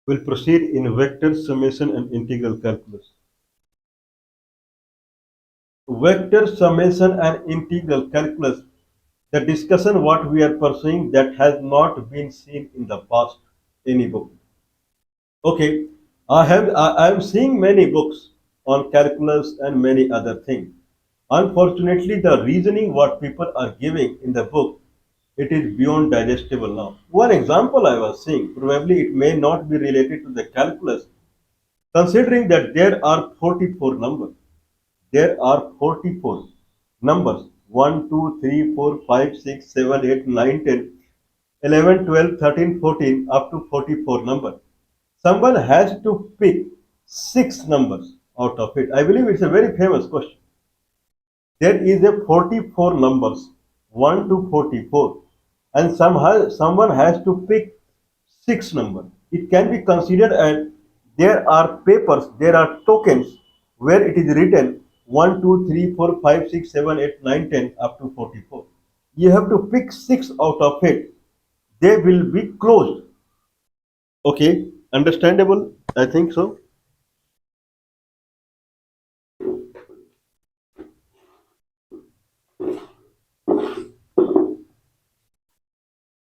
We'll proceed in vector, summation, and integral calculus. Vector, summation, and integral calculus, the discussion what we are pursuing that has not been seen in the past any book. Okay, I am seeing many books on calculus and many other things. Unfortunately, the reasoning what people are giving in the book, it is beyond digestible now. One example I was seeing, probably it may not be related to the calculus, considering that there are 44 numbers. There are 44 numbers 1, 2, 3, 4, 5, 6, 7, 8, 9, 10, 11, 12, 13, 14, up to 44 numbers. Someone has to pick six numbers out of it. I believe it's a very famous question. There is a 44 numbers 1 to 44, and someone has to pick six numbers. It can be considered as there are papers, there are tokens where it is written 1, 2, 3, 4, 5, 6, 7, 8, 9, 10, up to 44. You have to pick six out of it. They will be closed. Okay, understandable? I think so.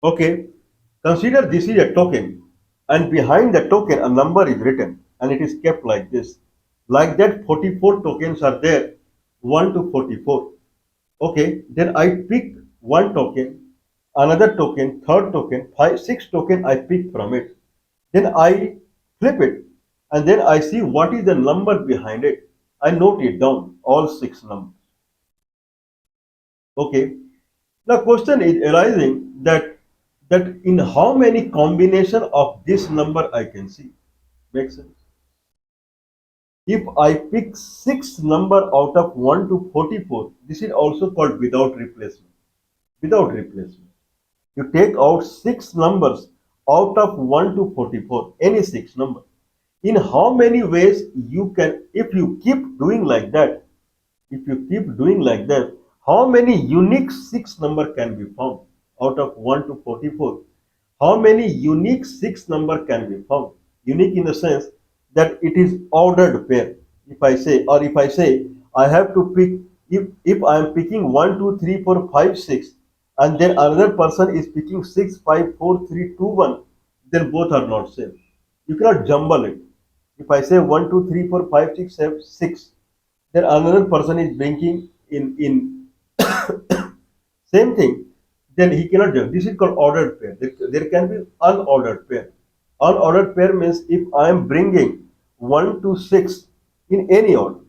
Okay, consider this is a token, and behind the token a number is written, and it is kept like this. Like that, 44 tokens are there, 1 to 44. Okay, then I pick one token, another token, third token, five, six token I pick from it. Then I flip it, and then I see what is the number behind it. I note it down, all six numbers. Okay. Now question is arising that in how many combination of this number I can see. Makes sense? If I pick six number out of 1 to 44, this is also called without replacement. Without replacement. You take out six numbers out of 1 to 44, any six number. In how many ways you can, if you keep doing like that, if you keep doing like that, how many unique six number can be found out of 1 to 44? How many unique six number can be found? Unique in the sense that it is ordered pair. If I say, or if I say, I have to pick, if I am picking 1, 2, 3, 4, 5, 6, and then another person is picking 6, 5, 4, 3, 2, 1, then both are not same. You cannot jumble it. If I say 1, 2, 3, 4, 5, 6, 7, 6, then another person is blinking in same thing, then he cannot do. This is called ordered pair. There can be unordered pair. Unordered pair means if I am bringing 1 to 6 in any order,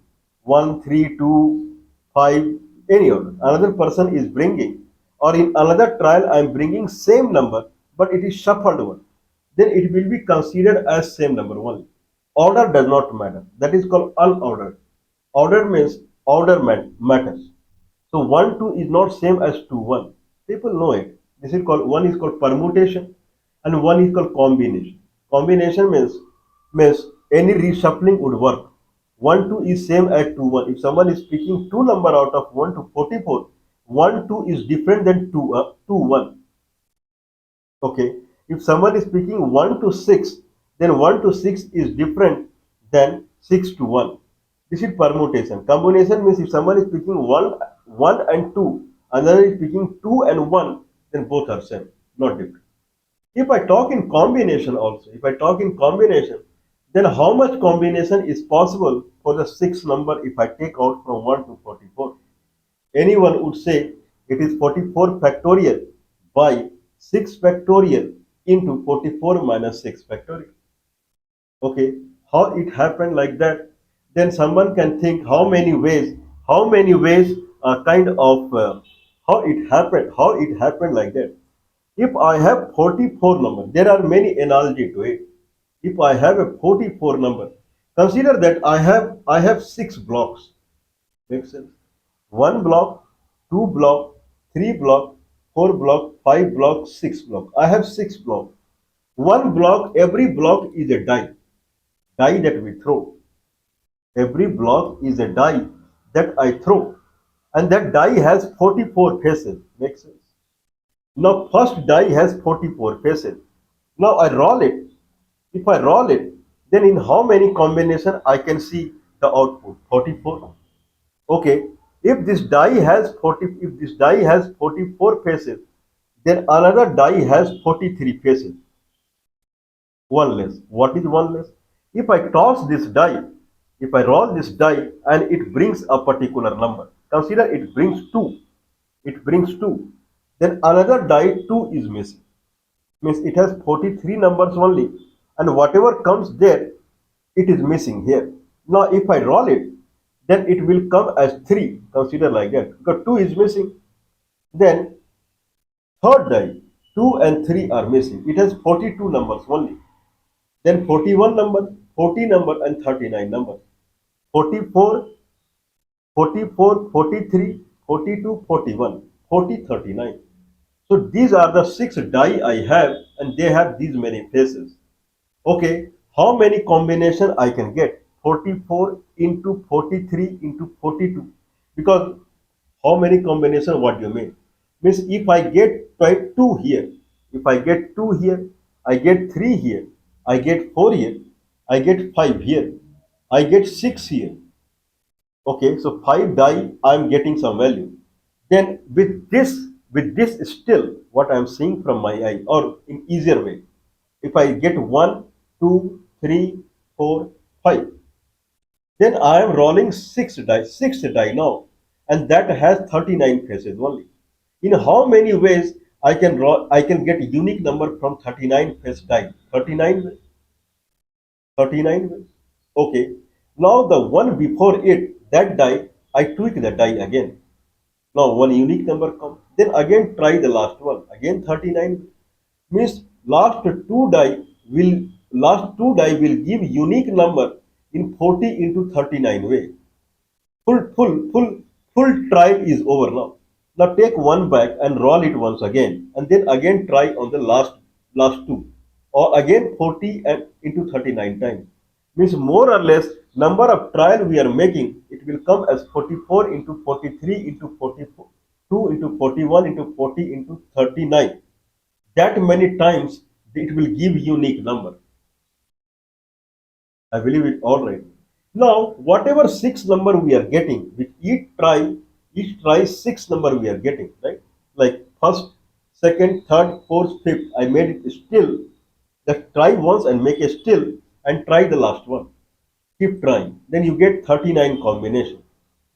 1, 3, 2, 5, any order, another person is bringing, or in another trial I am bringing same number, but it is shuffled one, then it will be considered as same number only. Order does not matter. That is called unordered. Order means matters. So 1 2 is not same as 2 1. People know it. This is called, one is called permutation and one is called combination. Combination means any reshuffling would work. 1 2 is same as 2 1. If someone is picking two number out of 1 to 44, 1 2 is different than 2 1. Okay. If someone is picking 1 to 6, then 1 to 6 is different than 6 to 1. This is permutation. Combination means if someone is picking 1 and 2, another is picking 2 and 1, then both are same, not different. If I talk in combination also, if I talk in combination, then how much combination is possible for the six number if I take out from 1 to 44? Anyone would say it is 44 factorial by 6 factorial into 44 minus 6 factorial. Okay, how it happened like that? Then someone can think how many ways kind of how it happened like that. If I have 44 number, there are many analogy to it. If I have a 44 number, consider that I have six blocks. Makes sense? One block, two block, three block, four block, five block, six block. I have six block. One block, every block is a die that we throw. Every block is a die that I throw. And that die has 44 faces. Makes sense? Now first die has 44 faces. Now I roll it. If I roll it, then in how many combination I can see the output? 44. Okay. If this die has 44 faces, then another die has 43 faces. One less. What is one less? If I toss this die, if I roll this die and it brings a particular number, consider it brings 2. It brings 2. Then another die 2 is missing. Means it has 43 numbers only, and whatever comes there, it is missing here. Now if I roll it, then it will come as 3. Consider like that, because 2 is missing. Then third die, 2 and 3 are missing. It has 42 numbers only. Then 41 number, 40 number, and 39 numbers. 44, 44, 43, 42, 41, 40, 39. So these are the 6 die I have, and they have these many faces. Okay, how many combination I can get? 44 into 43 into 42. Because how many combination, what do you mean? Means if I get 2 here, if I get 2 here, I get 3 here, I get 4 here, I get 5 here, I get 6 here. Okay, so 5 die I am getting some value. Then with this still what I am seeing from my eye, or in easier way, if I get 1, 2, 3, 4, 5, then I am rolling 6 die now, and that has 39 faces only. In how many ways I can get unique number from 39 face die? 39 ways. 39 ways. Okay. Now the one before it, that die, I tweak the die again. Now one unique number comes. Then again try the last one. Again 39 means last two die will give unique number in 40 into 39 way. Full trial is over now. Now take one back and roll it once again, and then again try on the last two, or again 40 and into 39 times. Means more or less number of trial we are making, it will come as 44 into 43 into 44, 2 into 41 into 40 into 39. That many times it will give unique number. I believe it all right. Now, whatever 6 number we are getting, with each try 6 number we are getting, right? Like first, second, third, fourth, fifth, I made it still. That try once and make a still and try the last one. Keep trying. Then you get 39 combination.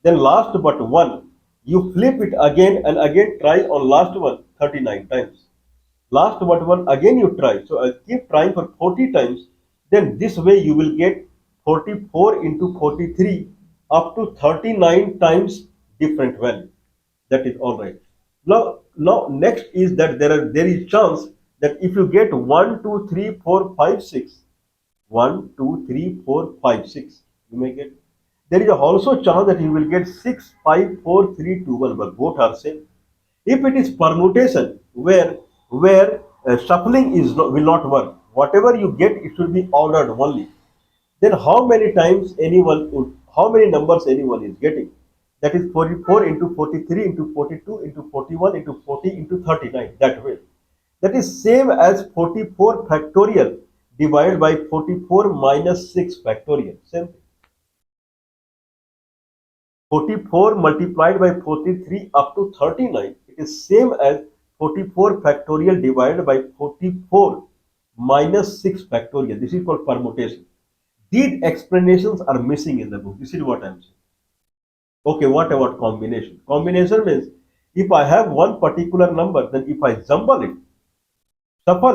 Then last but one, you flip it again and again try on last one 39 times. Last but one again you try. So I'll keep trying for 40 times. Then this way you will get 44 into 43 up to 39 times different value. That is all right. Now next is that there is chance that if you get 1, 2, 3, 4, 5, 6, 1, 2, 3, 4, 5, 6, you may get. There is also chance that you will get 6, 5, 4, 3, 2, 1, but both are same. If it is permutation where shuffling will not work, whatever you get, it should be ordered only. Then how many numbers anyone is getting? That is 44 into 43 into 42 into 41 into 40 into 39. That way. That is same as 44 factorial divided by 44 minus 6 factorial. Same thing. 44 multiplied by 43 up to 39, it is same as 44 factorial divided by 44 minus 6 factorial. This is called permutation. These explanations are missing in the book. This is what I am saying. Okay, what about combination? Combination means if I have one particular number, then if I shuffle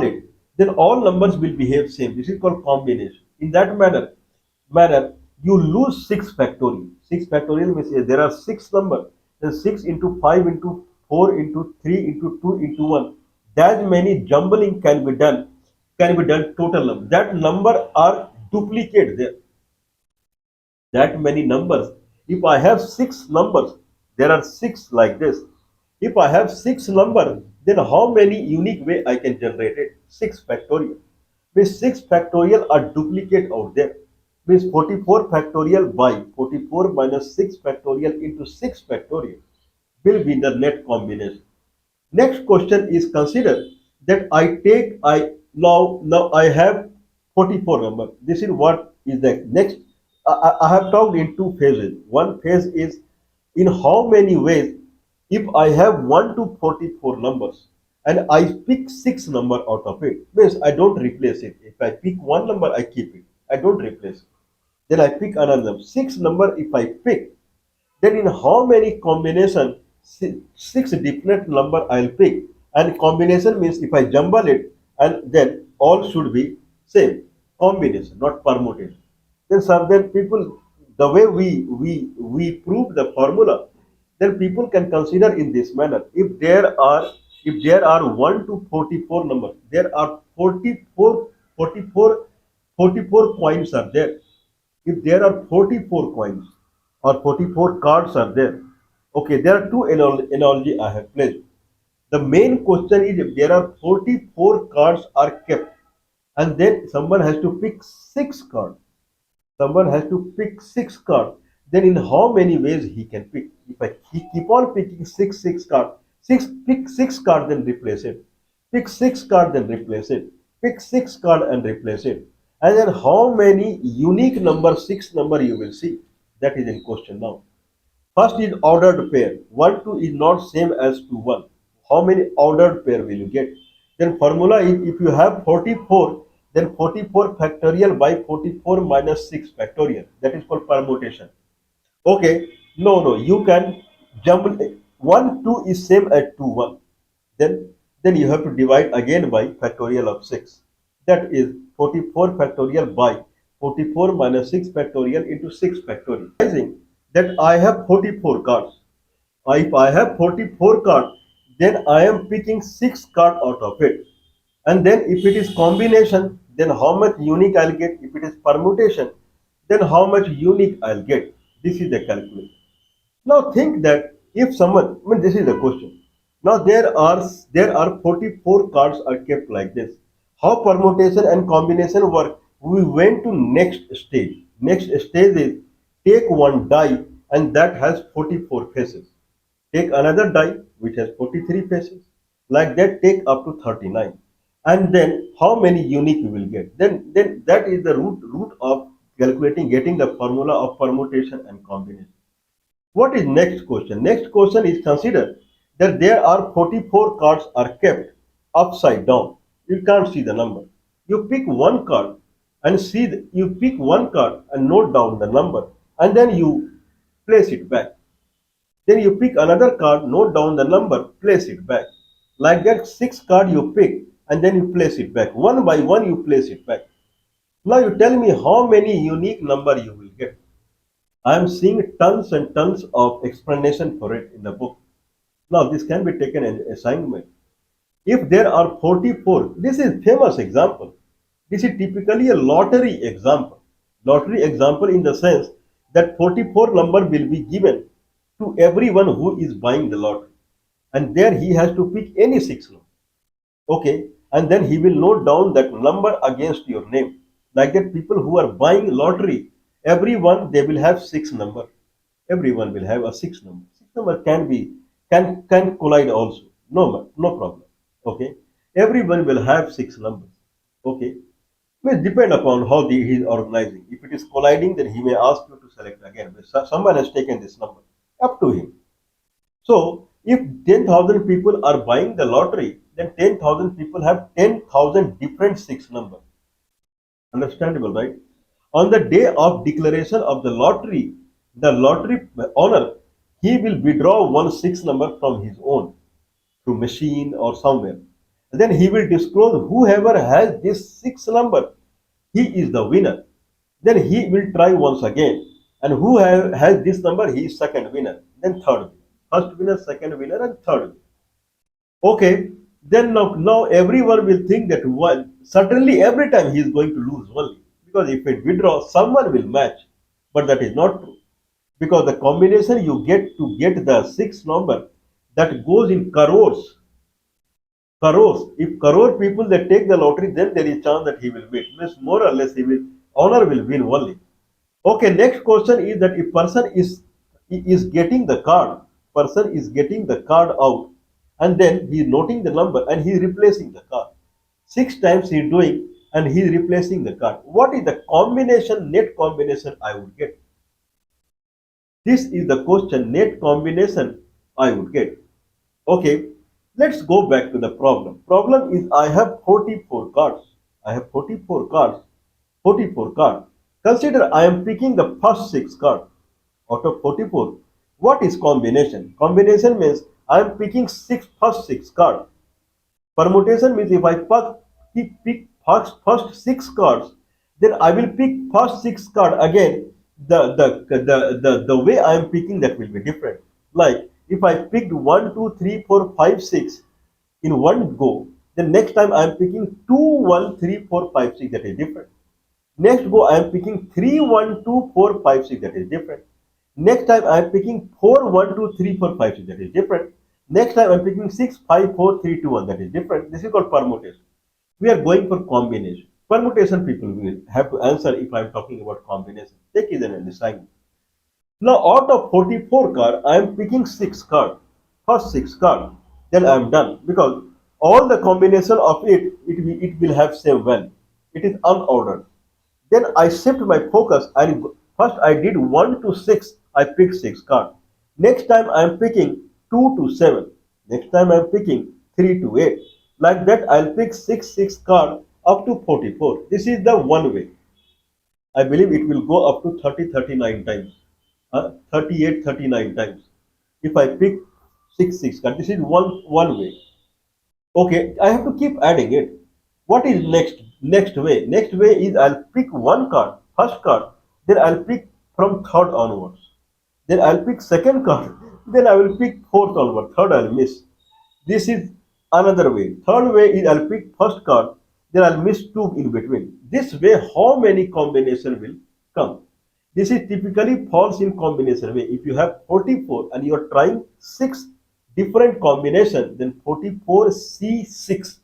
it, then all numbers will behave same. This is called combination. In that manner, you lose 6 factorial. 6 factorial means there are 6 numbers. Then 6 into 5 into 4 into 3 into 2 into 1. That many jumbling can be done total number. That number are duplicate there. That many numbers. If I have 6 numbers, there are 6 like this. If I have 6 numbers, then how many unique way I can generate it? 6 factorial. Means 6 factorial are duplicate out there. Means 44 factorial by 44 minus 6 factorial into 6 factorial will be the net combination. Next question is, consider that I have 44 number. This is what is the next. I have talked in two phases. One phase is in how many ways, if I have 1 to 44 numbers and I pick 6 number out of it, means I don't replace it. If I pick one number, I keep it. I don't replace it. Then I pick another number. 6 number if I pick, then in how many combination, six different number I'll pick, and combination means if I jumble it, and then all should be same combination, not permutation. Then people, the way we prove the formula, then people can consider in this manner. If there are 1 to 44 numbers, there are 44 coins are there. If there are 44 coins or 44 cards are there, okay, there are two analogy I have placed. The main question is if there are 44 cards are kept and then someone has to pick 6 cards, someone has to pick 6 cards, then in how many ways he can pick? If he keep on picking six cards, pick 6 cards, then replace it. Pick 6 cards, then replace it. Pick 6 cards and replace it. And then how many unique number, 6 number you will see? That is in question now. First is ordered pair. 1, 2 is not same as 2, 1. How many ordered pair will you get? Then formula is if you have 44, then 44 factorial by 44 minus 6 factorial. That is called permutation. Okay, no, you can jumble. 1, 2 is same as 2, 1. Then you have to divide again by factorial of 6. That is 44 factorial by 44 minus 6 factorial into 6 factorial. Realizing that I have 44 cards. If I have 44 cards, then I am picking 6 cards out of it. And then if it is combination, then how much unique I'll get. If it is permutation, then how much unique I'll get. This is the calculation. Now think that if someone, I mean, this is the question. Now there are 44 cards are kept like this. How permutation and combination work? We went to next stage. Next stage is take one die and that has 44 faces. Take another die which has 43 faces. Like that, take up to 39. And then how many unique you will get? Then that is the root of calculating, getting the formula of permutation and combination. What is next question? Next question is consider that there are 44 cards are kept upside down. You can't see the number. You pick one card and you pick one card and note down the number and then you place it back. Then you pick another card, note down the number, place it back. Like that, 6 card you pick and then you place it back. One by one you place it back. Now you tell me how many unique number you will get. I am seeing tons and tons of explanation for it in the book. Now this can be taken as assignment. If there are 44, this is famous example. This is typically a lottery example. Lottery example in the sense that 44 number will be given to everyone who is buying the lottery. And there he has to pick any 6 number. Okay. And then he will note down that number against your name. Like that, people who are buying lottery, everyone they will have 6 number. Everyone will have a 6 number. 6 number can collide also. No problem. Okay. Everyone will have 6 numbers. Okay. May depend upon how he is organizing. If it is colliding, then he may ask you to select again. But someone has taken this number. Up to him. So if 10,000 people are buying the lottery, then 10,000 people have 10,000 different 6 numbers. Understandable, right? On the day of declaration of the lottery owner, he will withdraw one 6 number from his own through machine or somewhere. And then he will disclose whoever has this 6 number, he is the winner. Then he will try once again. And who has this number, he is second winner, then third winner. First winner, second winner, and third winner. Okay, then now everyone will think that certainly every time he is going to lose only. Because if it withdraws, someone will match. But that is not true. Because the combination you get to get the 6 number, that goes in crores. Crores. If crore people they take the lottery, then there is chance that he will win. Means more or less owner will win only. Okay, next question is that if person is getting the card, person is getting the card out, and then he is noting the number and he is replacing the card. 6 times he is doing, and he is replacing the card. What is the combination, net combination I would get? This is the question, net combination I would get. Okay, let's go back to the problem. Problem is I have 44 cards. I have 44 cards. 44 cards. Consider I am picking the first 6 cards out of 44. What is combination? Combination means I am picking first 6 cards. Permutation means if I pick first 6 cards, then I will pick first 6 card again. The way I am picking that will be different. Like if I picked 1, 2, 3, 4, 5, 6 in one go, then next time I am picking 2, 1, 3, 4, 5, 6. That is different. Next go I am picking 3, 1, 2, 4, 5, 6. That is different. Next time I am picking 4, 1, 2, 3, 4, 5, 6. That is different. Next time I am picking 6, 5, 4, 3, 2, 1. That is different. This is called permutation. We are going for combination. Permutation people will have to answer if I am talking about combination. Take it and decide. Now out of 44 cards, I am picking 6 cards. First 6 cards. Then I am done. Because all the combination of it will have same value. It is unordered. Then I shift my focus and first I did 1 to 6. I picked 6 cards. Next time I am picking 2 to 7. Next time I am picking 3 to 8. Like that I will pick 6 cards up to 44. This is the one way. I believe it will go up to 30, 39 times. 38, 39 times. If I pick 6 cards, this is one way. Okay, I have to keep adding it. What is next way? Next way is I'll pick one card, first card, then I'll pick from third onwards. Then I'll pick second card, then I will pick fourth onward. Third I'll miss. This is another way. Third way is I'll pick first card, then I'll miss two in between. This way, how many combination will come? This is typically false in combination way. If you have 44 and you are trying 6 different combination, then 44C6.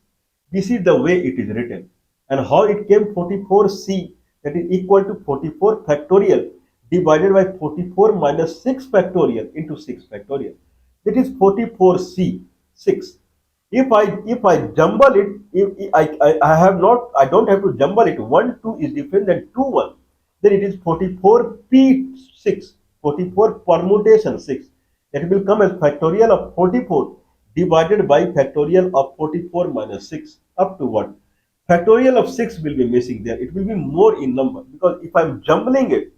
This is the way it is written. And how it came 44C, that is equal to 44 factorial divided by 44 minus 6 factorial into 6 factorial. That is 44C6. If I jumble it, if I have not, I don't have to jumble it. 1 2 is different than 2 1. Then it is 44P6, 44 permutation 6. That will come as factorial of 44 divided by factorial of 44 minus 6 up to what? Factorial of 6 will be missing there. It will be more in number because if I'm jumbling it,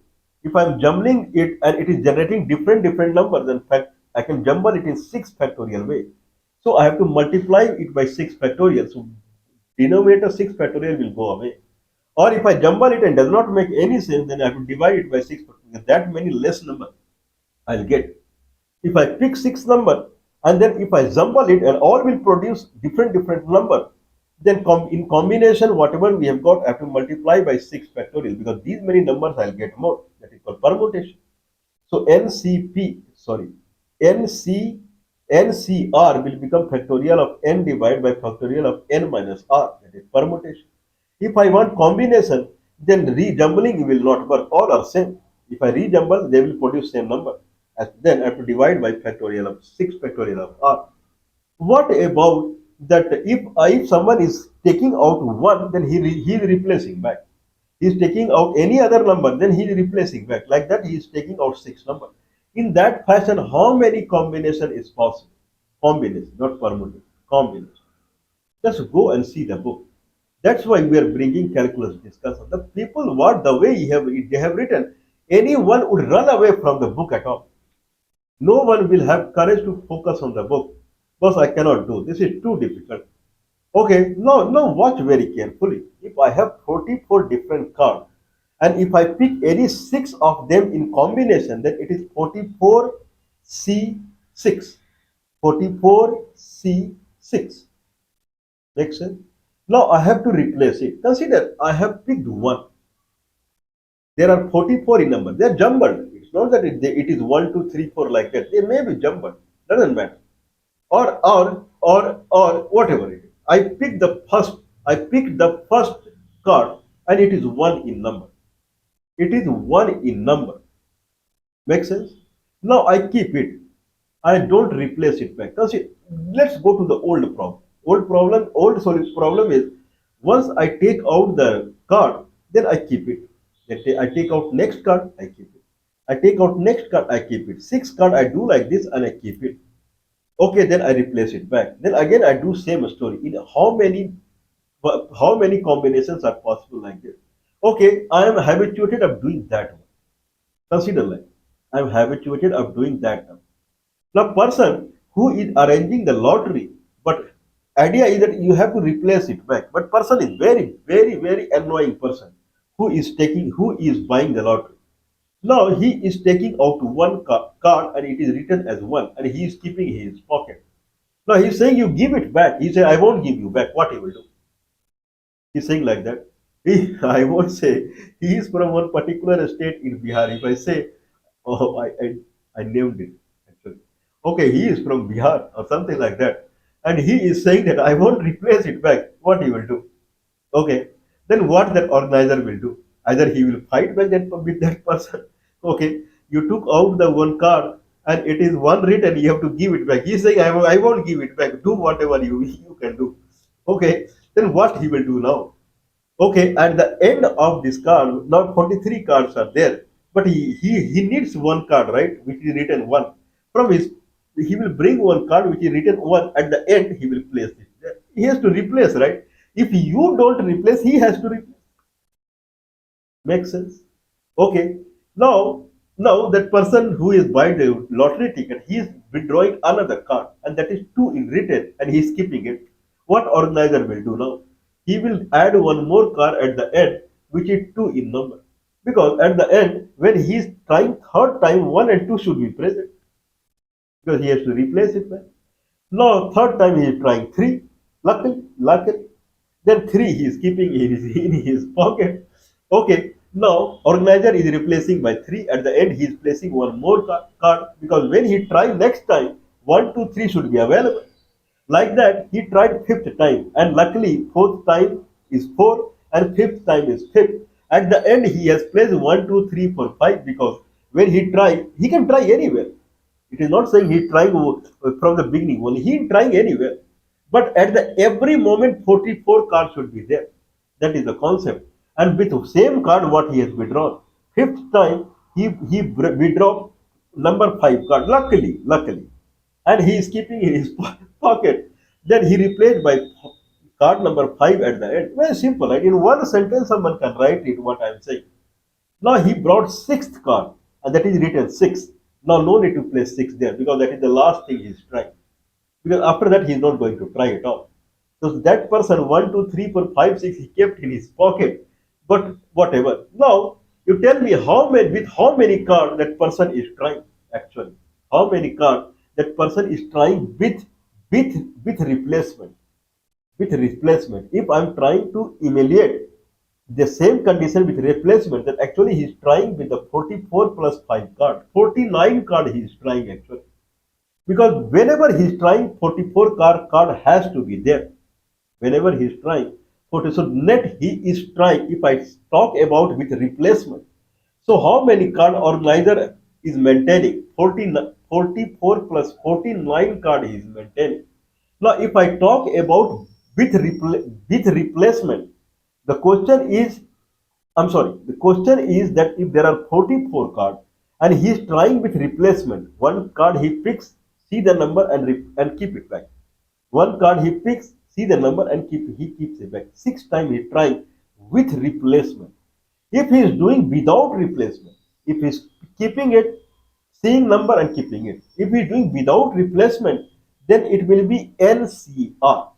and it is generating different numbers, then fact I can jumble it in 6 factorial way. So I have to multiply it by 6 factorial. So denominator 6 factorial will go away. Or if I jumble it and does not make any sense, then I have to divide it by 6 factorial. That many less number I'll get. If I pick 6 number and then if I jumble it and all will produce different number, then in combination whatever we have got I have to multiply by 6 factorial because these many numbers I'll get more. That is called permutation. So NCR will become factorial of n divided by factorial of n minus r. That is permutation. If I want combination, then rejumbling will not work. All are same. If I rejumble, they will produce same number. Then I have to divide by factorial of 6 factorial of r. What about that if someone is taking out 1, then he is replacing back. He is taking out any other number, then he is replacing back. Like that, he is taking out 6 number. In that fashion, how many combination is possible? Combination, not permutation. Combination. Just go and see the book. That's why we are bringing calculus discussion. The people, what the way they have written, anyone would run away from the book at all. No one will have courage to focus on the book. Because I cannot do. This is too difficult. Okay, now watch very carefully. If I have 44 different cards, and if I pick any 6 of them in combination, then it is 44C6. 44C6. Makes sense? Now I have to replace it. Consider I have picked 1. There are 44 in number. They are jumbled. It's not that it is 1, 2, 3, 4 like that. They may be jumbled. Doesn't matter. Or whatever it is. I picked the first card and it is 1 in number. It is 1 in number. Make sense? Now I keep it. I don't replace it back. Let's go to the old problem. Old solution problem is Once I take out the card, then I keep it. Then I take out next card, I keep it. I take out next card, I keep it. Six card, I do like this and I keep it. Okay, then I replace it back. Then again I do same story. In how many combinations are possible like this? Okay, I am habituated of doing that one. Consider like I am habituated of doing that one. Now, person who is arranging the lottery, but idea is that you have to replace it back. But person is very, very, very annoying person who is buying the lottery. Now he is taking out one card and it is written as one, and he is keeping in his pocket. Now he's saying you give it back. He said I won't give you back. What he will do? He's saying like that. I won't say he is from one particular state in Bihar. If I say, oh, I named it actually. Okay, he is from Bihar or something like that. And he is saying that I won't replace it back. What he will do? Okay, then what that organizer will do? Either he will fight back with that person. Okay, you took out the one card and it is one written, you have to give it back. He is saying, I won't give it back. Do whatever you can do. Okay, then what he will do now? Okay, at the end of this card, now 43 cards are there, but he needs one card, right, which is written one. From his, he will bring one card which is written one. At the end, he will place it there. He has to replace, right? If you don't replace, he has to replace. Makes sense? Okay. Now that person who is buying the lottery ticket, he is withdrawing another card, and that is two in written, and he is keeping it. What organizer will do now? He will add one more card at the end, which is two in number. Because at the end, when he is trying third time, one and two should be present because he has to replace it back. Now, third time he is trying three. Luckily, then three he is keeping in his pocket. Okay, now organizer is replacing by three. At the end, he is placing one more card because when he try next time, one, two, three should be available. Like that, he tried fifth time, and luckily, fourth time is four, and fifth time is fifth. At the end, he has placed one, two, three, four, five because when he try, he can try anywhere. It is not saying he trying from the beginning only. He is trying anywhere. But at the every moment, 44 cards should be there. That is the concept. And with the same card, what he has withdrawn. Fifth time, he withdraw number five card. Luckily, and he is keeping in his pocket. Then he replaced by card number five at the end. Very simple, right? In one sentence, someone can write it. What I am saying. Now he brought sixth card, and that is written six. Now no need to place six there because that is the last thing he is trying. Because after that he is not going to try at all. So that person one, two, three, four, five, six he kept in his pocket. But whatever. Now you tell me how many cards that person is trying actually. How many cards that person is trying with replacement. With replacement. If I'm trying to emulate the same condition with replacement, then actually he's trying with the 44 plus 5 card. 49 card he is trying actually. Because whenever he's trying 44 card has to be there. Whenever he's trying 40, so net he is trying. If I talk about with replacement, so how many card organizer is maintaining? 44 plus 49 card he is maintaining. Now, if I talk about with replacement, the question is, I'm sorry, the question is that if there are 44 cards and he is trying with replacement, one card he picks, see the number and keep it back. One card he picks, see the number and he keeps it back. Six times he trying with replacement. If he is doing without replacement, if he is keeping it, seeing number and keeping it. If he is doing without replacement, then it will be NCR.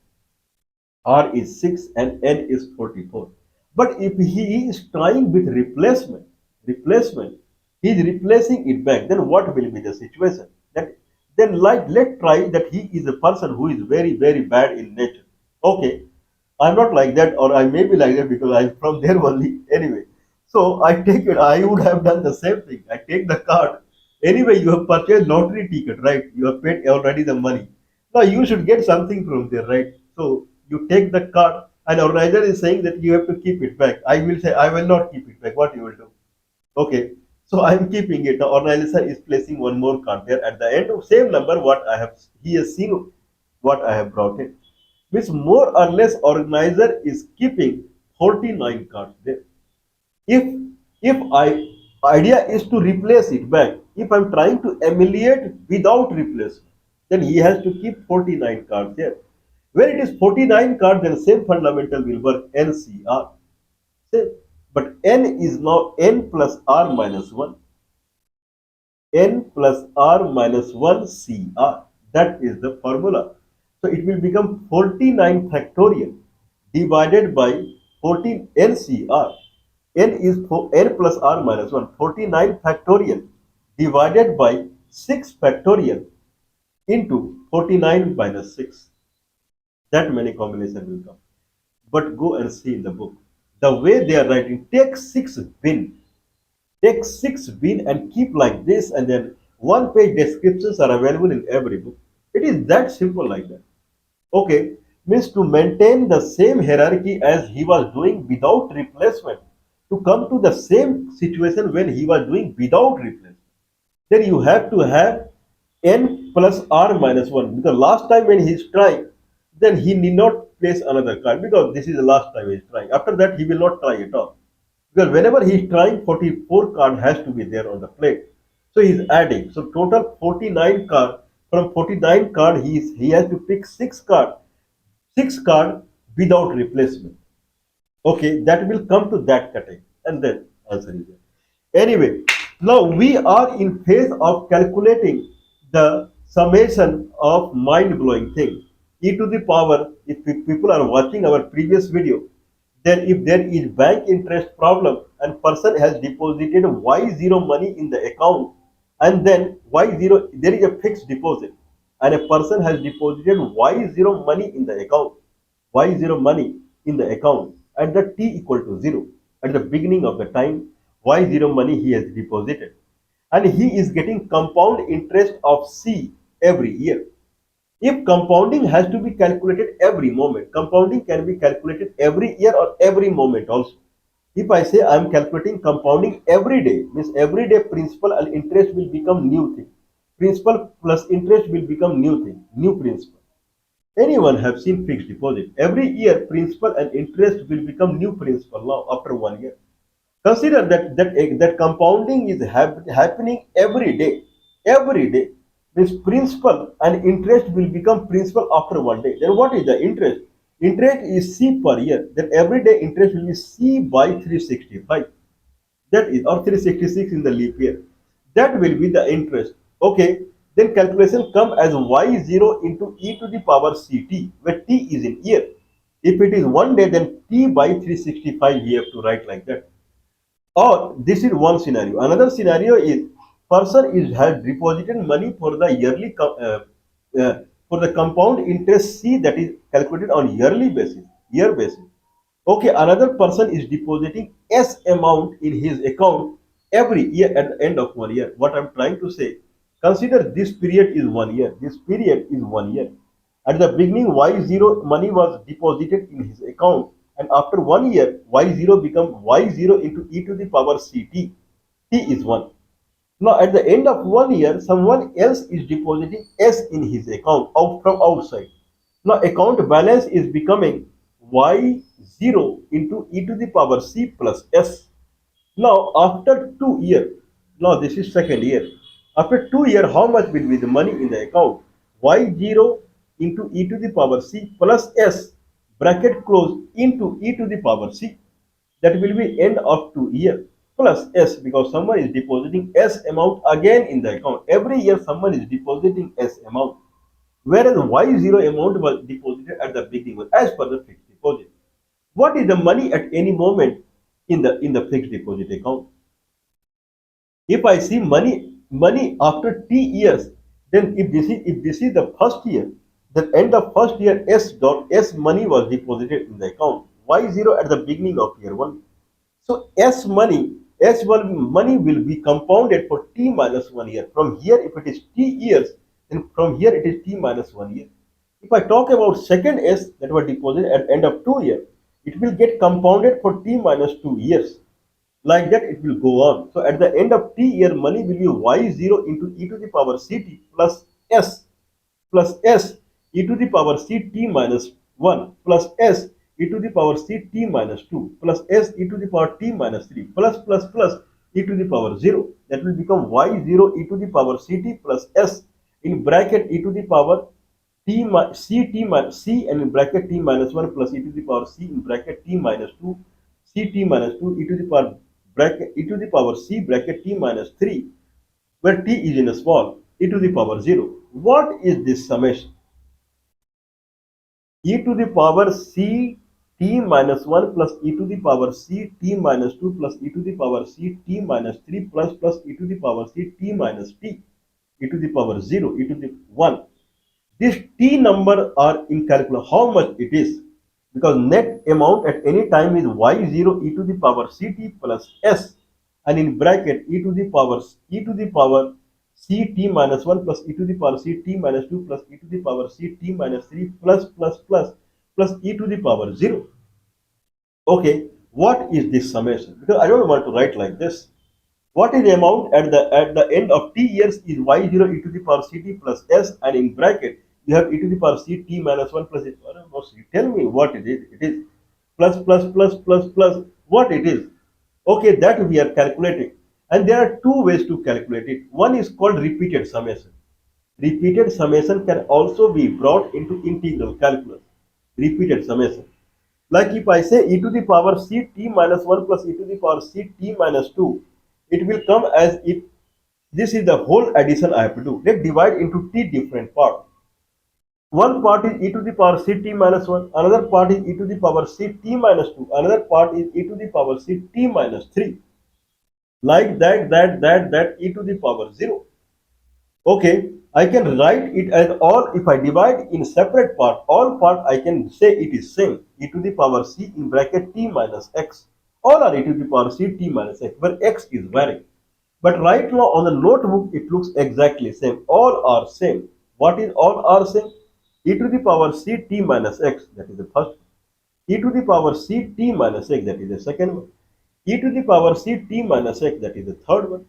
R is 6 and N is 44. But if he is trying with replacement, he is replacing it back, then what will be the situation? Then like let's try that he is a person who is very, very bad in nature. Okay, I'm not like that, or I may be like that because I'm from there only. Anyway, so I take it. I would have done the same thing. I take the card. Anyway, you have purchased lottery ticket, right? You have paid already the money. Now you should get something from there, right? So you take the card, and organizer is saying that you have to keep it back. I will say I will not keep it back. What you will do? Okay. So I'm keeping it. The organizer is placing one more card there at the end of same number. What I have, he has seen what I have brought in. Means more or less organizer is keeping 49 cards there. If if idea is to replace it back, if I'm trying to emulate without replacement, then he has to keep 49 cards there. When it is 49 cards, then same fundamental will work NCR. Same. But n is now n plus r minus 1. N plus r minus 1 CR. That is the formula. So it will become 49 factorial divided by 14 NCR. N is n plus r minus 1. 49 factorial divided by 6 factorial into 49 minus 6. That many combination will come. But go and see in the book. The way they are writing, take 6 bin. Take 6 bin and keep like this, and then one page descriptions are available in every book. It is that simple like that. Okay, means to maintain the same hierarchy as he was doing without replacement, to come to the same situation when he was doing without replacement, then you have to have n plus r minus 1, because last time when he is trying, then he need not place another card, because this is the last time he is trying. After that, he will not try at all, because whenever he is trying, 44 card has to be there on the plate. So he is adding. So total 49 card. From 49 card, he has to pick 6 card without replacement. Okay, that will come to that category, and then answer is there. Anyway, now we are in phase of calculating the summation of mind-blowing thing. E to the power, if people are watching our previous video, then if there is bank interest problem and person has deposited Y0 money in the account, and then Y0, there is a fixed deposit, and a person has deposited Y0 money in the account, Y0 money in the account at the t equal to 0, at the beginning of the time, Y0 money he has deposited, and he is getting compound interest of C every year. If compounding has to be calculated every moment, compounding can be calculated every year or every moment also. If I say I am calculating compounding every day, means every day principal and interest will become new thing. Principal plus interest will become new thing, new principal. Anyone have seen fixed deposit? Every year principal and interest will become new principal now after 1 year. Consider that compounding is happening every day. Every day. This principal and interest will become principal after 1 day. Then what is the interest? Interest is C per year. Then every day interest will be C by 365. That is, or 366 in the leap year. That will be the interest. Okay. Then calculation come as y0 into e to the power ct, where t is in year. If it is 1 day, then t by 365 we have to write like that. Or this is one scenario. Another scenario is person is has deposited money for the for the compound interest C, that is calculated on yearly basis, year basis. Okay, another person is depositing S amount in his account every year at the end of 1 year. What I'm trying to say, consider this period is 1 year. This period is 1 year. At the beginning, Y0 money was deposited in his account, and after 1 year, Y0 become Y0 into e to the power ct. T is 1. Now, at the end of 1 year, someone else is depositing S in his account out from outside. Now, account balance is becoming Y0 into e to the power C plus S. Now, after 2 years, now this is second year. After 2 years, how much will be the money in the account? Y0 into e to the power C plus S, bracket close, into e to the power C. That will be end of 2 years, plus S, because someone is depositing S amount again in the account. Every year someone is depositing S amount, whereas Y0 amount was deposited at the beginning as per the fixed deposit. What is the money at any moment in the fixed deposit account? If I see money after T years, then if this is the first year, then end of first year S money was deposited in the account. Y0 at the beginning of year 1. So S1 money will be compounded for T minus 1 year. From here, if it is T years, then from here it is T minus 1 year. If I talk about second S that was deposited at end of 2 years, it will get compounded for T minus 2 years. Like that, it will go on. So at the end of T year, money will be Y0 into e to the power Ct plus S e to the power Ct minus 1 plus s e to the power c t minus 2 plus s e to the power t minus 3 plus e to the power 0. That will become y0 e to the power ct plus s in bracket e to the power c and in bracket t minus 1 plus e to the power c in bracket t minus 2 ct minus 2 e to the power bracket e to the power c bracket t minus 3 where t is in a small e to the power 0. What is this summation? E to the power c t minus 1 plus e to the power c t minus 2 plus e to the power c t minus 3 plus e to the power c t minus t e to the power 0 e to the 1. This t number are incalculable. How much it is? Because net amount at any time is y0 e to the power ct plus s and in bracket e to the power ct minus 1 plus e to the power ct minus 2 plus e to the power ct minus 3 plus e to the power 0. Okay, what is this summation? Because I don't want to write like this. What is the amount at the end of t years is y0 e to the power ct plus s and in bracket you have e to the power ct minus 1 plus it. Tell me what it is. It is plus what it is. Okay, that we are calculating. And there are two ways to calculate it. One is called repeated summation. Repeated summation can also be brought into integral calculus. Repeated summation. Like if I say e to the power c t minus 1 plus e to the power c t minus 2, it will come as if this is the whole addition I have to do. Let's divide into t different parts. One part is e to the power c t minus 1, another part is e to the power c t minus 2, another part is e to the power c t minus 3. Like that e to the power 0. Okay, I can write it as all. If I divide in separate part, all part I can say it is same e to the power c in bracket t minus x. All are e to the power c t minus x, where x is varying. But right now on the notebook it looks exactly same. All are same. What is all are same? E to the power c t minus x, that is the first one. E to the power c t minus x, that is the second one. E to the power c t minus x, that is the third one.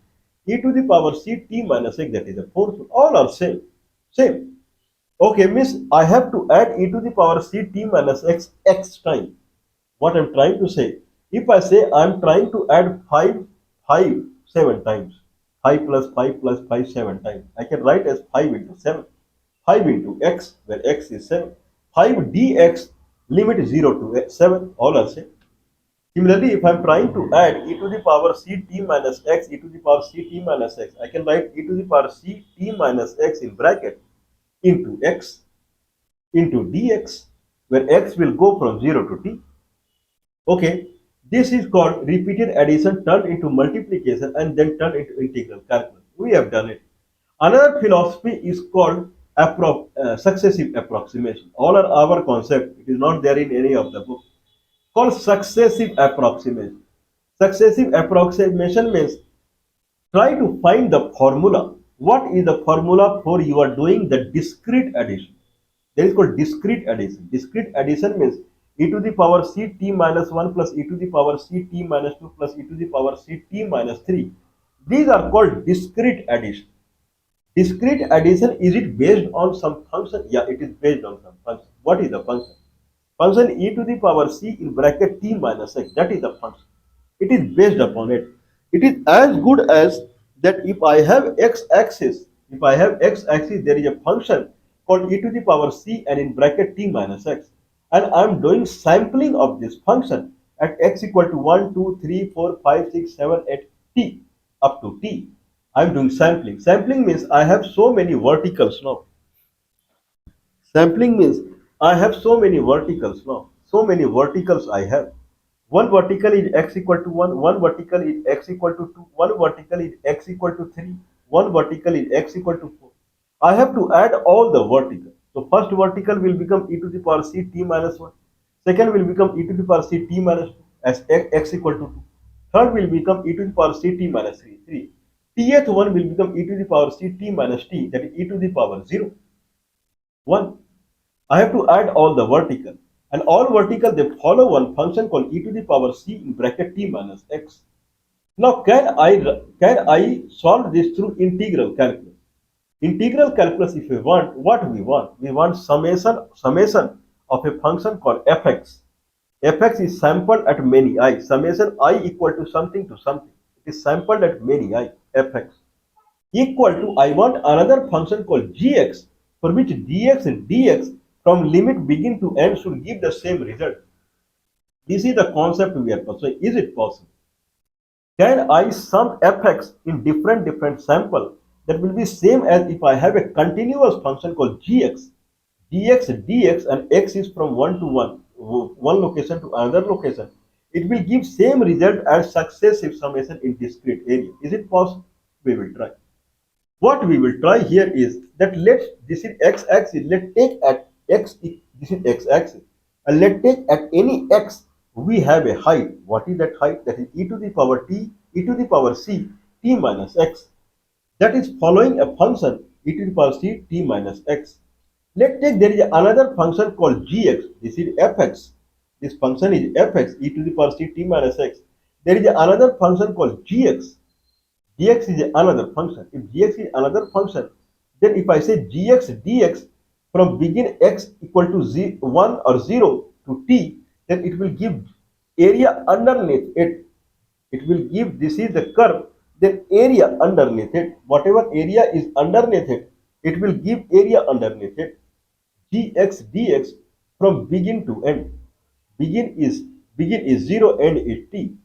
E to the power c t minus x, that is the fourth one. All are same. Same. Okay, miss, I have to add e to the power c t minus x time. What I'm trying to say, if I say I'm trying to add 5 7 times, 5 plus 5 plus 5 7 times, I can write as 5 into 7, 5 into x, where x is 7, 5 dx, limit 0 to 7, all are same. Similarly, if I'm trying to add e to the power ct minus x, e to the power ct minus x, I can write e to the power ct minus x in bracket into x into dx, where x will go from 0 to t. Okay, this is called repeated addition turned into multiplication and then turned into integral calculus. We have done it. Another philosophy is called successive approximation. All are our concept. It is not there in any of the book. Called successive approximation. Successive approximation means try to find the formula. What is the formula for you are doing the discrete addition? That is called discrete addition. Discrete addition means e to the power c t minus 1 plus e to the power c t minus 2 plus e to the power c t minus 3. These are called discrete addition. Discrete addition, is it based on some function? Yeah, it is based on some function. What is the function? Function e to the power c in bracket t minus x. That is the function. It is based upon it. It is as good as that if I have x-axis, there is a function called e to the power c and in bracket t minus x. And I am doing sampling of this function at x equal to 1, 2, 3, 4, 5, 6, 7, 8, t, up to t. I am doing sampling. Sampling means I have so many verticals now. Sampling means I have so many verticals now. So many verticals I have. One vertical is x equal to 1, one vertical is x equal to 2, one vertical is x equal to 3, one vertical is x equal to 4. I have to add all the verticals. So first vertical will become e to the power c t minus 1. Second will become e to the power c t minus 2 as x equal to 2. Third will become e to the power c t minus 3. Tth one will become e to the power c t minus t, that is e to the power 0. 1. I have to add all the vertical. And all vertical they follow one function called e to the power c in bracket t minus x. Now can I solve this through integral calculus? Integral calculus, if we want, what we want? We want summation of a function called fx. Fx is sampled at many I. Summation I equal to something to something. It is sampled at many I. Fx equal to I want another function called gx, for which dx and dx from limit begin to end should give the same result. This is the concept we are pursuing. Is it possible? Can I sum fx in different sample that will be same as if I have a continuous function called gx, dx and x is from one to one location to another location. It will give same result as successive summation in discrete area. Is it possible? We will try. What we will try here is that this is x-axis, let's take at x, this is x-axis, and let's take at any x, we have a height. What is that height? That is e to the power t, e to the power c, t minus x. That is following a function e to the power c, t minus x. Let's take there is another function called gx, this is fx. This function is fx, e to the power c, t minus x. There is another function called gx. Gx is another function. If gx is another function, then if I say gx dx from begin x equal to 1 or 0 to t, then it will give area underneath it. It will give, this is the curve, then area underneath it. Whatever area is underneath it, it will give area underneath it. Gx dx from begin to end. Begin is begin is 0, end is t.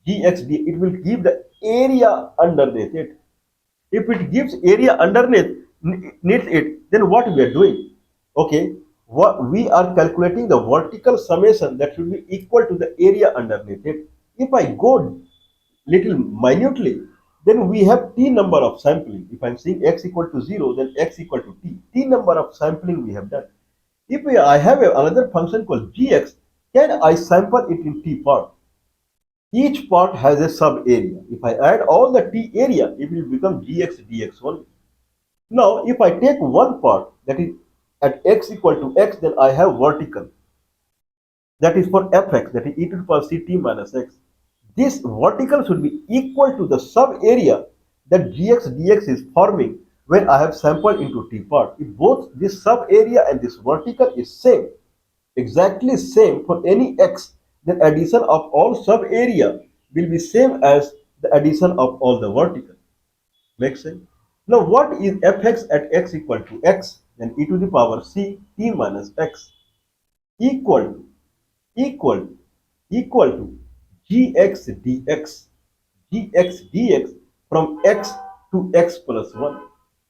Gx d, it will give the area underneath it. If it gives area underneath it, then what we are doing? Okay, what we are calculating the vertical summation that should be equal to the area underneath it. If I go little minutely, then we have t number of sampling. If I'm saying x equal to 0, then x equal to t number of sampling we have done. If I have another function called gx, can I sample it in t part? Each part has a sub area. If I add all the t area, it will become gx dx only. Now, if I take one part, that is at x equal to x, then I have vertical. That is for fx, that is e to the power c t minus x. This vertical should be equal to the sub area that gx dx is forming when I have sampled into t part. If both this sub area and this vertical is same, exactly same for any x, then addition of all sub area will be same as the addition of all the vertical. Make sense? Now what is fx at x equal to x? Then e to the power c t minus x equal to equal to equal to gx dx, gx dx from x to x plus 1.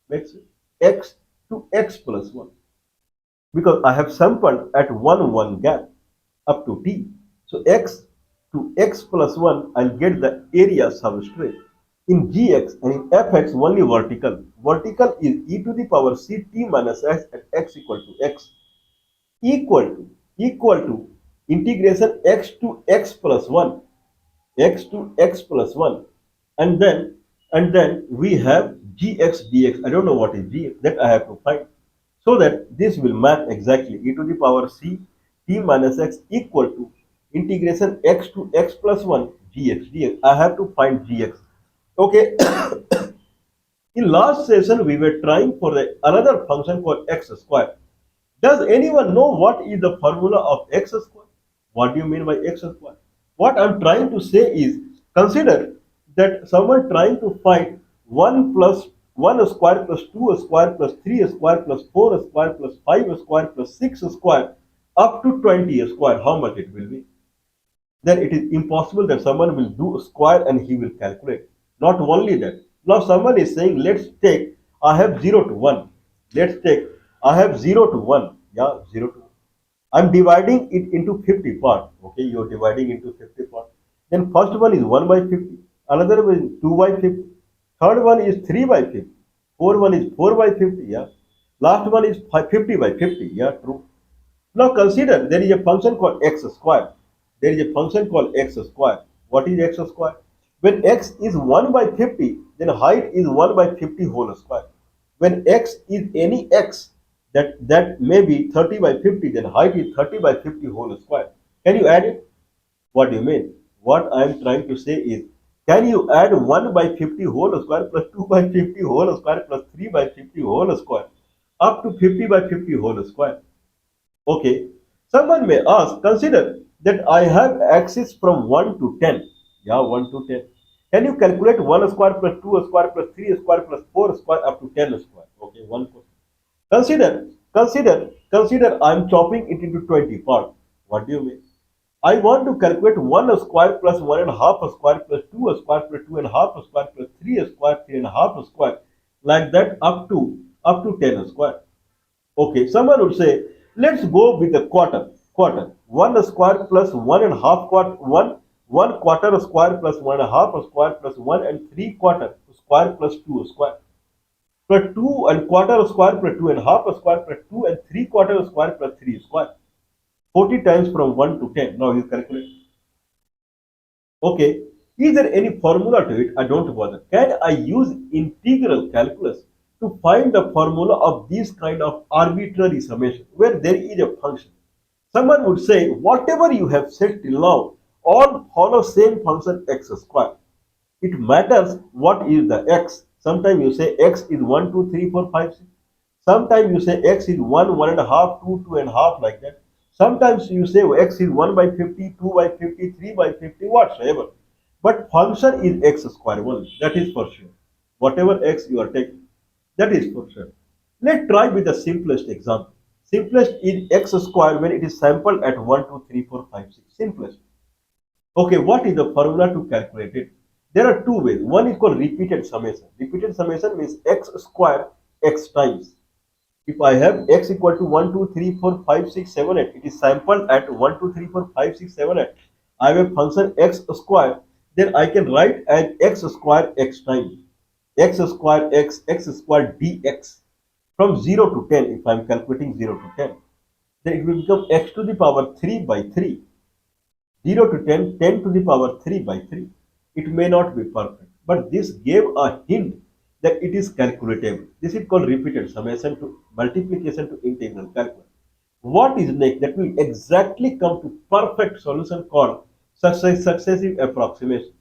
Makes sense? X to x plus 1, because I have sampled at 1 gap up to t. So x to x plus 1, I'll get the area substrate. In gx and in fx, only vertical. Vertical is e to the power c t minus x at x equal to x equal to integration x to x plus 1, x to x plus 1, and then we have gx dx. I don't know what is gx, that I have to find, so that this will match exactly. E to the power c t minus x equal to integration x to x plus 1 gx dx. I have to find gx. Okay. In last session we were trying for another function called x square. Does anyone know what is the formula of x square? What do you mean by x square? What I'm trying to say is, consider that someone trying to find 1 plus 1 square plus 2 square plus 3 square plus 4 square plus 5 square plus 6 square up to 20 square, how much it will be? Then it is impossible that someone will do a square and he will calculate. Not only that, now someone is saying, let's take, I have 0 to 1. Let's take, I have 0 to 1. Yeah, 0 to 1. I'm dividing it into 50 parts. Okay, you're dividing into 50 parts. Then first one is 1 by 50. Another one is 2 by 50. Third one is 3 by 50. Fourth one is 4 by 50. Yeah. Last one is 50 by 50. Yeah, true. Now consider there is a function called x square. There is a function called x square. What is x square? When x is 1 by 50, then height is 1 by 50 whole square. When x is any x, that may be 30 by 50, then height is 30 by 50 whole square. Can you add it? What do you mean? What I am trying to say is, can you add 1 by 50 whole square plus 2 by 50 whole square plus 3 by 50 whole square up to 50 by 50 whole square? Okay. Someone may ask, consider that I have axis from 1 to 10. Yeah, 1 to 10. Can you calculate 1 square plus 2 square plus 3 square plus 4 square up to 10 square? Okay, one question. Consider I'm chopping it into 20 parts. What do you mean? I want to calculate 1 square plus 1 and a half square plus 2 square plus 2 and a half square plus 3 square, 3 and a half square, like that up to 10 square. Okay, someone would say, let's go with the quarter. Quarter. 1 square plus 1 and a half quarter, 1 quarter square plus 1 and a half square plus 1 and 3 quarter square plus 2 square. Plus 2 and quarter square plus 2 and a half square plus 2 and 3 quarter square plus 3 square. 40 times from 1 to 10. Now you calculate. Okay. Is there any formula to it? I don't bother. Can I use integral calculus to find the formula of this kind of arbitrary summation where there is a function? Someone would say, whatever you have said till now, all follow same function x square. It matters what is the x. Sometimes you say x is 1, 2, 3, 4, 5, 6. Sometimes you say x is 1, 1 and a half, 2, 2 and a half, like that. Sometimes you say x is 1 by 50, 2 by 50, 3 by 50, whatsoever. But function is x square 1. That is for sure. Whatever x you are taking, that is for sure. Let's try with the simplest example. Simplest is x square when it is sampled at 1, 2, 3, 4, 5, 6. Simplest. Okay, what is the formula to calculate it? There are two ways. One is called repeated summation. Repeated summation means x square x times. If I have x equal to 1, 2, 3, 4, 5, 6, 7, 8, it is sampled at 1, 2, 3, 4, 5, 6, 7, 8. I have a function x square, then I can write as x square x times. X square x square dx. From 0 to 10, if I am calculating 0 to 10, then it will become x to the power 3 by 3. 0 to 10, 10 to the power 3 by 3. It may not be perfect, but this gave a hint that it is calculatable. This is called repeated summation to multiplication to integral calculus. What is next? That will exactly come to perfect solution called successive approximation.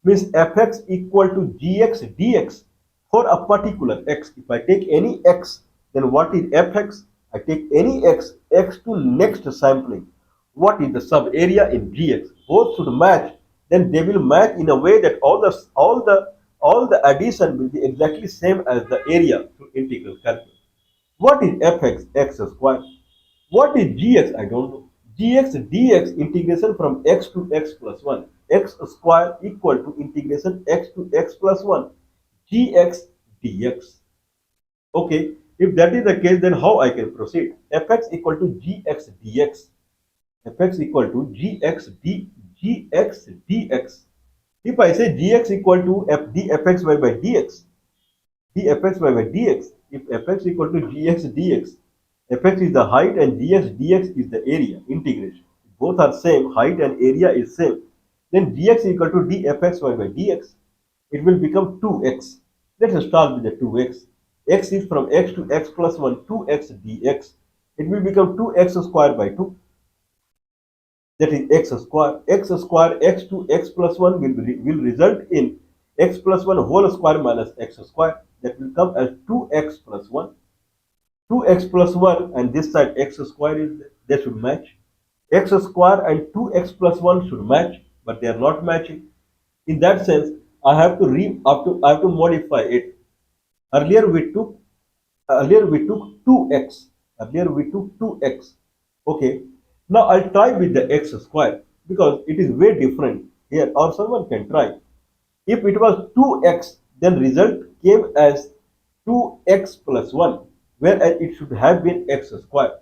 Means fx equal to gx dx for a particular x. If I take any x, then what is fx? I take any x to next sampling. What is the sub area in gx? Both should match. Then they will match in a way that all the addition will be exactly same as the area through integral calculus. What is fx? X square. What is gx? I don't know. Gx dx integration from x to x plus 1. X square equal to integration x to x plus 1. Gx dx. Okay, if that is the case, then how I can proceed? Fx equal to gx dx. Fx equal to gx dx. If I say gx equal to dfxy by dx, dfxy by dx, if fx equal to gx dx, fx is the height and dx is the area, integration. Both are same, height and area is same. Then dx equal to dfxy by dx, it will become 2x. Let's start with the 2x. X is from x to x plus 1, 2x dx. It will become 2x square by 2. That is x square. X square x to x plus 1 will result in x plus 1 whole square minus x square. That will come as 2x plus 1. 2x plus 1 and this side x square is there. They should match. X square and 2x plus 1 should match, but they are not matching. In that sense, I have to modify it. Earlier we took 2x. Earlier we took 2x. Okay. Now I'll try with the x square because it is way different here, or someone can try. If it was 2x, then result came as 2x plus 1, whereas it should have been x square.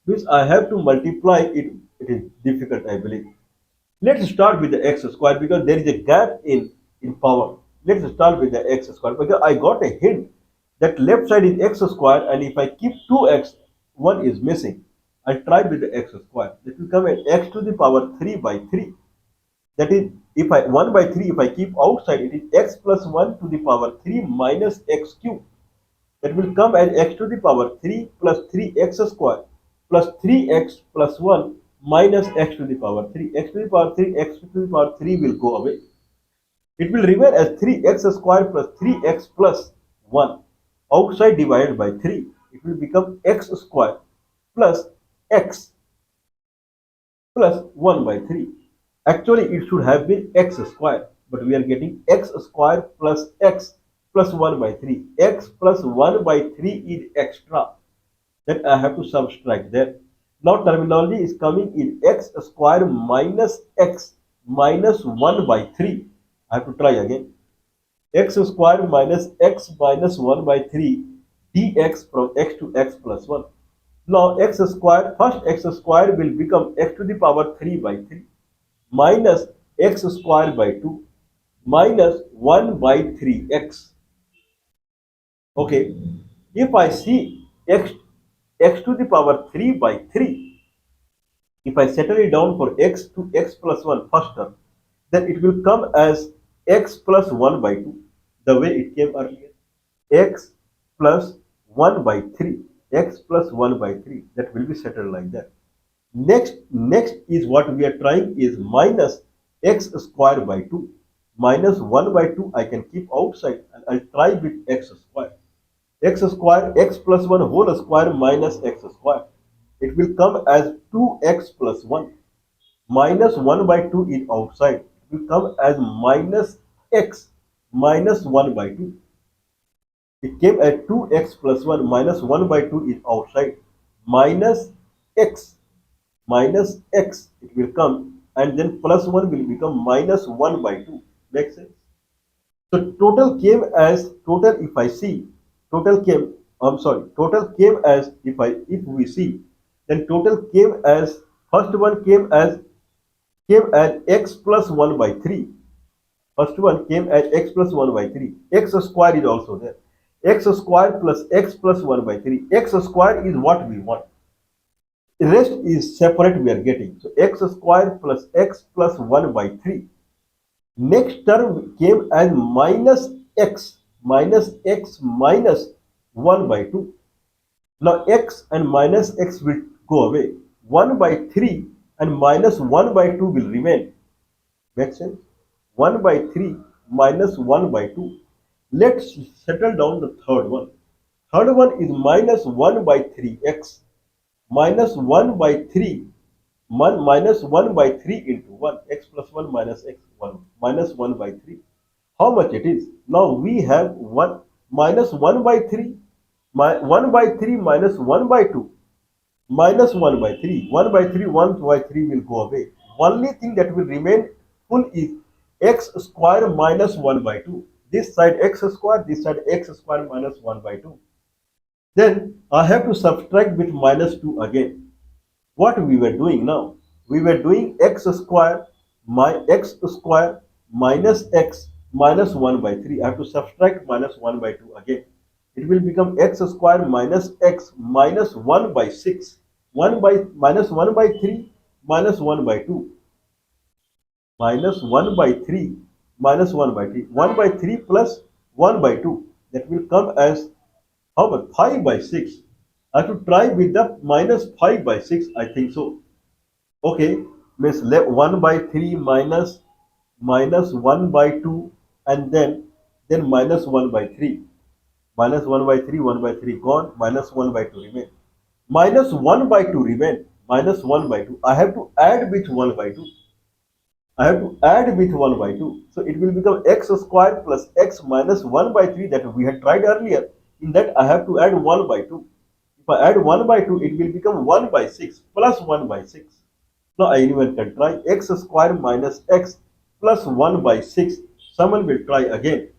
Which I have to multiply it. It is difficult, I believe. Let's start with the x square because there is a gap in power. Let's start with the x square because I got a hint that left side is x square, and if I keep 2x, 1 is missing. I try with the x square. That will come at x to the power 3 by 3. That is, if I 1 by 3, if I keep outside, it is x plus 1 to the power 3 minus x cube. That will come as x to the power 3 plus 3x square plus 3x plus 1 minus x to the power 3. X to the power 3, x to the power 3 will go away. It will remain as 3x square plus 3x plus 1. Outside divided by 3, it will become x square plus x. plus 1 by 3. Actually, it should have been x square, but we are getting x square plus x plus 1 by 3. X plus 1 by 3 is extra. Then I have to subtract that. Now terminology is coming in x square minus x minus 1 by 3. I have to try again. X square minus x minus 1 by 3 dx from x to x plus 1. Now x square, first x square will become x to the power 3 by 3 minus x square by 2 minus 1 by 3x. Okay, if I see x to the power 3 by 3, if I settle it down for x to x plus 1 first term, then it will come as x plus 1 by 2, the way it came earlier. X plus 1 by 3, x plus 1 by 3, that will be settled like that. Next is what we are trying is minus x square by 2. Minus 1 by 2 I can keep outside and I'll try with x square. X square, x plus 1 whole square minus x square. It will come as 2x plus 1. Minus 1 by 2 is outside. It will come as minus x minus 1 by 2. It came at 2x plus 1 minus 1 by 2 is outside. Minus x it will come, and then plus 1 will become minus 1 by 2. Makes sense? So total if I see total came I'm sorry total came as if we see, then total came as first one came as x plus 1 by 3. First one came as x plus 1 by 3. X square is also there. X square plus x plus 1 by 3. X square is what we want. The rest is separate we are getting. So x square plus x plus 1 by 3. Next term came as minus x minus 1 by 2. Now x and minus x will go away. 1 by 3 and minus 1 by 2 will remain. Make sense? 1 by 3 minus 1 by 2. Let's settle down the third one. Third one is minus 1 by 3x minus 1 by 3 minus 1 by 3 into 1, x plus 1 minus x 1 minus 1 by 3. How much it is? Now we have 1 minus 1 by 3, 1 by 3 minus 1 by 2 minus 1 by 3. 1 by 3, 1 by 3 will go away. Only thing that will remain full is x square minus 1 by 2. This side x square, this side x square minus 1 by 2. Then I have to subtract with minus 2 again. What we were doing now? We were doing x square minus x minus 1 by 3. I have to subtract minus 1 by 2 again. It will become x square minus x minus 1 by 6. 1 by minus 1 by 3 minus 1 by 2 minus 1 by 3 minus 1 by 3. 1 by 3 plus 1 by 2. That will come as how much? 5 by 6. I have to try with the minus 5 by 6. I think so. Okay, means 1 by 3 minus 1 by 2, and then minus 1 by 3. Minus 1 by 3, 1 by 3 gone, minus 1 by 2 remain. Minus 1 by 2 remain, minus 1 by 2. I have to add with 1 by 2. I have to add with 1 by 2. So it will become x square plus x minus 1 by 3 that we had tried earlier. In that I have to add 1 by 2. If I add 1 by 2, it will become 1 by 6 plus 1 by 6. Now anyone can try x square minus x plus 1 by 6. Someone will try again.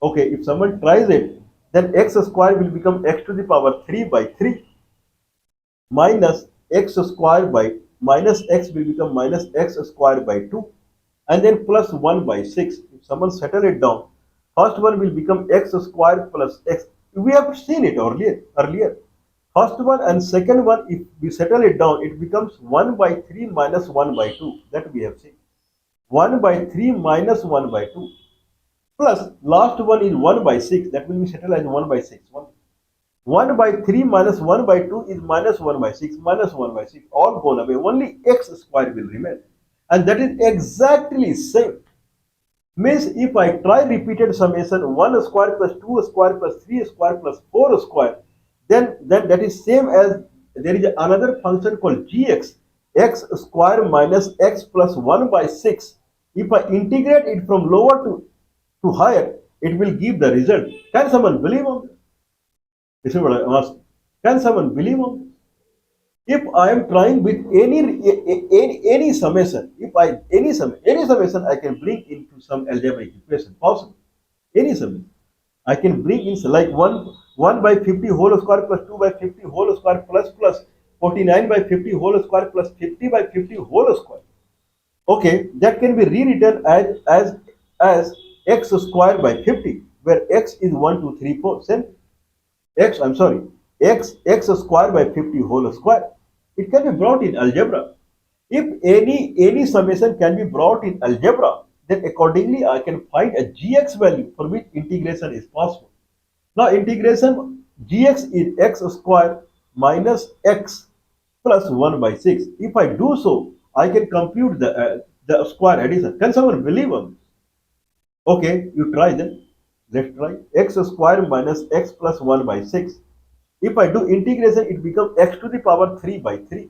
Okay, if someone tries it, then x square will become x to the power 3 by 3 minus x square by minus x will become minus x square by 2, and then plus 1 by 6. If someone settle it down, first one will become x square plus x. We have seen it earlier. First one and second one, if we settle it down, it becomes 1 by 3 minus 1 by 2. That we have seen. 1 by 3 minus 1 by 2. Plus last one is 1 by 6. That will be settled as 1 by 6. 1 by 3 minus 1 by 2 is minus 1 by 6. Minus 1 by 6. All gone away. Only x square will remain. And that is exactly same. Means if I try repeated summation 1 square plus 2 square plus 3 square plus 4 square, then that is same as there is another function called gx. x square minus x plus 1 by 6. If I integrate it from lower to higher, it will give the result. Can someone believe on this? This is what I am asking. Can someone believe on this? If I am trying with any summation, if I any summation I can bring into some algebraic equation, possible. Any summation. I can bring in like 1 by 50 whole square plus 2 by 50 whole square plus 49 by 50 whole square plus 50 by 50 whole square. Okay, that can be rewritten as x square by 50, where x is 1, 2, 3, 4. Same x, I'm sorry, x square by 50 whole square. It can be brought in algebra. If any summation can be brought in algebra, then accordingly I can find a gx value for which integration is possible. Now integration gx is x square minus x plus 1 by 6. If I do so, I can compute the square addition. Can someone believe on this? Okay, you try then. Let's try. X square minus x plus 1 by 6. If I do integration, it becomes x to the power 3 by 3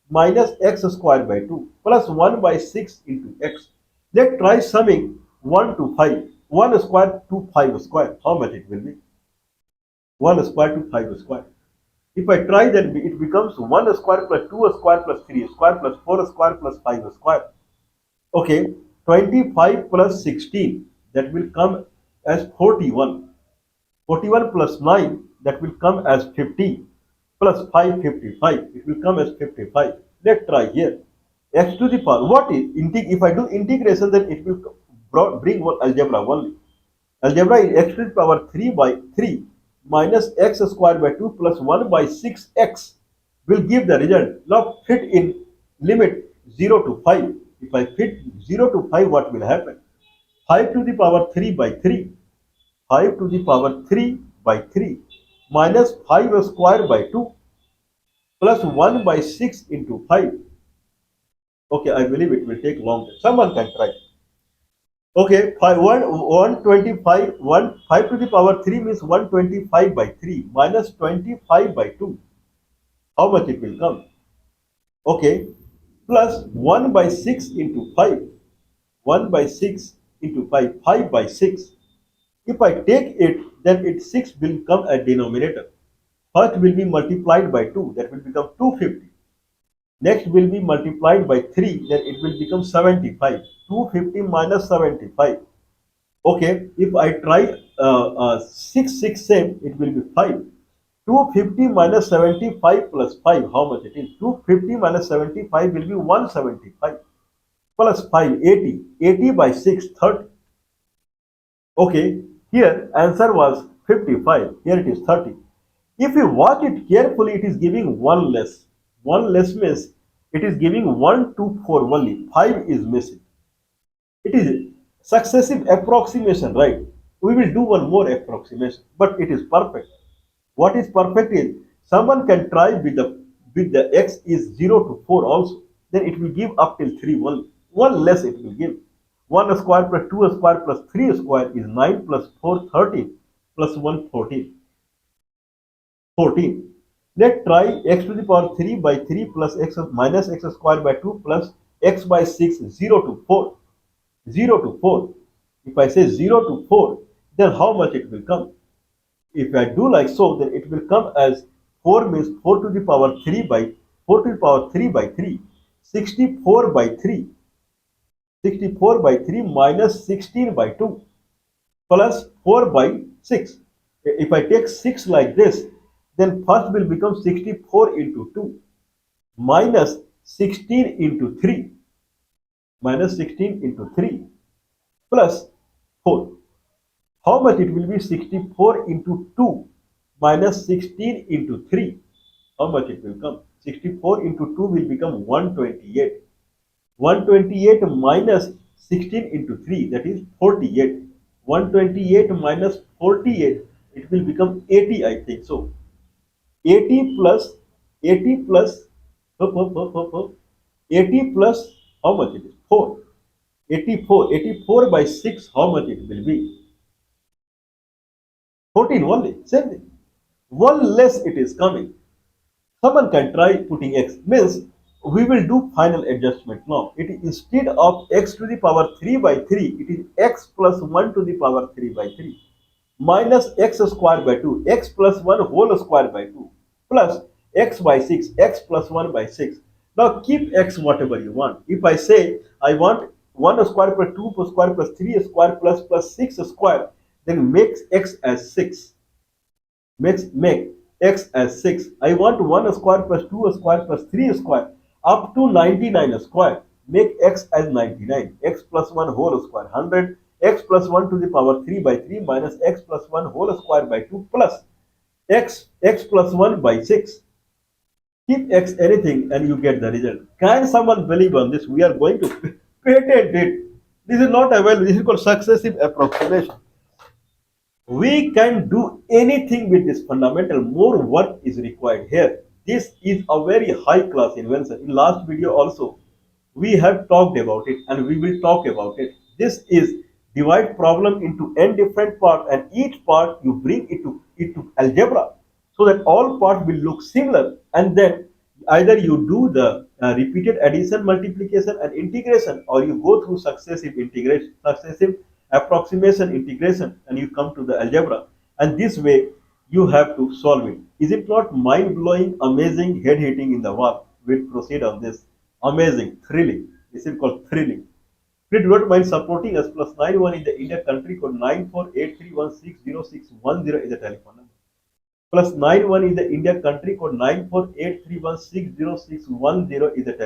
minus x square by 2 plus 1 by 6 into x. Let's try summing 1 to 5. 1 square to 5 square. How much it will be? 1 square to 5 square. If I try, then it becomes 1 square plus 2 square plus 3 square plus 4 square plus 5 square. Okay, 25 plus 16, that will come as 41. 41 plus 9, that will come as 50, plus 5, 55, it will come as 55. Let's try here. X to the power, what is, if I do integration, then it will bring one algebra only. Algebra is x to the power 3 by 3 minus x square by 2 plus 1 by 6x will give the result. Now fit in limit 0 to 5. If I fit 0 to 5, what will happen? 5 to the power 3 by 3. 5 to the power 3 by 3 minus 5 square by 2 plus 1 by 6 into 5. Okay, I believe it will take long time. Someone can try. Okay, 125, 5 to the power 3 means 125 by 3 minus 25 by 2. How much it will come? Okay, plus 1 by 6 into 5. 1 by 6 into 5, 5 by 6. If I take it, then it 6 will come a denominator. First will be multiplied by 2, that will become 250. Next will be multiplied by 3, then it will become 75. 250 minus 75. Okay, if I try 6, 6 same, it will be 5. 250 minus 75 plus 5, how much it is? 250 minus 75 will be 175 plus 5, 80. 80 by 6, 30. Okay, here answer was 55, here it is 30. If you watch it carefully, it is giving 1 less. 1 less means it is giving 1 to 4 only, 5 is missing. It is successive approximation, right? We will do one more approximation, but it is perfect. What is perfect is someone can try with the x is 0 to 4 also. Then it will give up till 3 only. 1 less it will give. 1 square plus 2 square plus 3 square is 9 plus 4 13 plus 1 14. 14. Let's try x to the power 3 by 3 plus x minus x square by 2 plus x by 6 0 to 4. 0 to 4. If I say 0 to 4, then how much it will come? If I do like so, then it will come as 4 means 4 to the power 3 by 4 to the power 3 by 3. 64 by 3. 64 by 3 minus 16 by 2 plus 4 by 6. If I take 6 like this, then first will become 64 into 2 minus 16 into 3 minus 16 into 3 plus 4. How much it will be? 64 into 2 minus 16 into 3. How much it will come? 64 into 2 will become 128. 128 minus 16 into 3, that is 48. 128 minus 48, it will become 80, I think so. 80 plus 80 plus 80 plus how much it is? 4. 84. 84 by 6, how much it will be? 14 only. Same thing. 1 less it is coming. Someone can try putting x. Means we will do final adjustment now. It is instead of x to the power 3 by 3, it is x plus 1 to the power 3 by 3 minus x square by 2, x plus 1 whole square by 2 plus x by 6, x plus 1 by 6. Now keep x whatever you want. If I say I want 1 square plus 2 square plus 3 square plus 6 square, then makes x as 6. Make x as 6. I want 1 square plus 2 square plus 3 square up to 99 square. Make x as 99. X plus 1 whole square 100. X plus 1 to the power 3 by 3 minus x plus 1 whole square by 2 plus x plus 1 by 6. Keep x anything and you get the result. Can someone believe on this? We are going to patent it. This is not available. This is called successive approximation. We can do anything with this fundamental. More work is required here. This is a very high class invention. In last video also we have talked about it and we will talk about it. This is divide problem into n different parts, and each part you bring it to algebra so that all parts will look similar, and then either you do the repeated addition, multiplication and integration, or you go through successive integration, successive approximation, integration, and you come to the algebra, and this way you have to solve it. Is it not mind-blowing, amazing, head-hitting in the wall? We'll proceed on this. Amazing, thrilling. This is called thrilling. Please do not mind supporting us. +91 in the India country code 9483160610 is the telephone number. +91 in the India country code 9483160610 is the telephone.